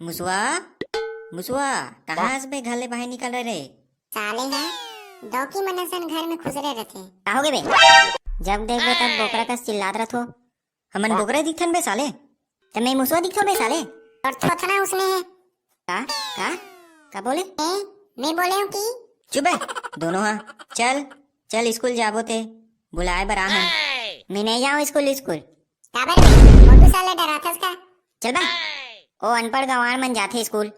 मुसवा मुसवा कहाँ से बे घर ले बाहर निकल रहे रे? साले हैं दौकी मनसन घर में खुसरे रहते। का हो गए बे? जब देखो तब बोकरा का चिल्लात रहो। हमन बोकरे दिखथन बे साले? तो मैं मुसवा दिखो बे साले? और थोथना उसने है। का का का बोले? मैं बोले हूँ कि चुप बे दोनों हाँ। चल चल स्कूल जाबो ते बुलाए बर आहन। मैं नहीं जाऊँ स्कूल। काबर में मोटू साले डराथस का। चल बा ओ अनपढ़ गंवार मन जाते स्कूल।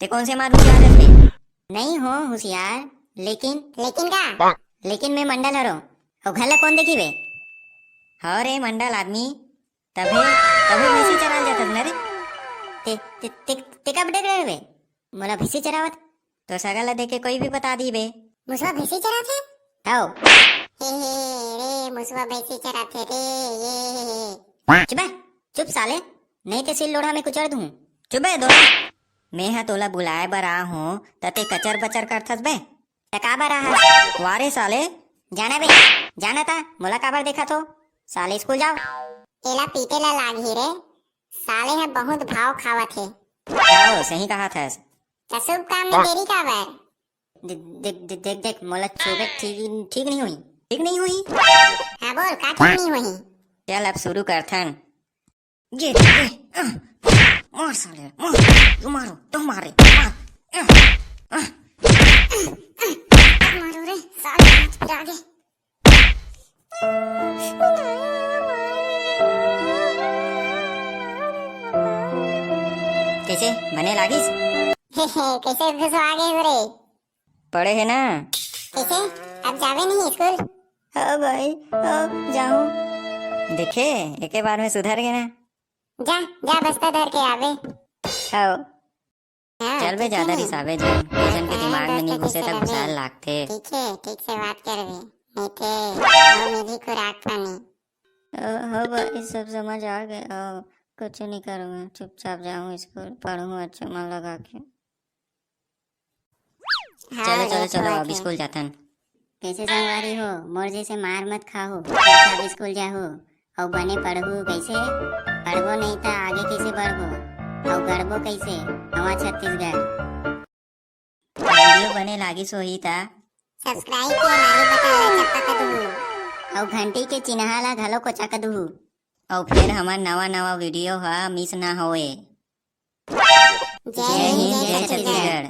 ते कौन से मार होशियार बे? नहीं हो होशियार लेकिन का लेकिन मैं मंडल हरो और घर ला कौन देखी बे? हाँ रे मंडल आदमी तभे तभे भैंसी चराल जातस न रे। ते ते ते ते कब देख रहे बे? मोला भैंसी चरावत तो सगला देखे कोई भी बता दी बे। मुसवा भैंसी चराथे। आओ हे रे मुसवा भैंसी चराथे रे ये। चुप बे, चुप साले, नहीं ते सिल लोढ़ा में कुचल दूं। चुप बे दोनों। मैं हा तोला बुलाए बर आ हूँ तते कचर बचर करथस बे। टका बरा है वारे साले जाना बे जाना था मोला काबर देखा तो साले स्कूल जाओ। एला पीटे ला लागी रे साले है बहुत भाव खावत है। आओ सही कहा थस। तो शुभ काम में देरी काबर। देख देख मोला छुबे ठीक नहीं हुई। ठीक नहीं हुई? हाँ बोल का ठीक नहीं हुई। चल अब शुरू करथन। ये मार साले मार, तू मारो तुम मारे मार। मारो रे साले हाथ फिरा के। कैसे बने लागिस? कैसे घुसवा गए रे? पढ़े है ना? कैसे अब जावे नहीं स्कूल? हाँ भाई अब जाऊं। देखे एक बार में सुधर गए ना। जा जा बस्ता धर के आवे। हाँ हाँ, चल बे ठीक ज्यादा है ना? रिसावे जन के दिमाग में नहीं घुसे तक घुसाल लागते। ठीक से बात कर बे नहीं थे वो मेरी खुराक पानी। हाँ भाई सब समझ आ गए। कुछ नहीं करूँगा, चुपचाप जाऊँ स्कूल, पढ़ूँ अच्छा मन लगा के। चलो चलो चलो अब स्कूल जाथन। कैसे संगवारी हो? मोर जैसे मार मत खाओ, चुपचाप स्कूल जाओ और बने पढ़ू। कैसे पढ़बो नहीं तो आगे कैसे बढ़बो और गढ़बो कैसे हवा छत्तीसगढ़। वीडियो बने लागी सोही था। सब्सक्राइब के नाली बता चप्पा कर दूँ और घंटी के चिन्हा ला घलो को चक दू। और फिर हमार नवा वीडियो हा मिस ना होए। जय हिंद जय छत्तीसगढ़।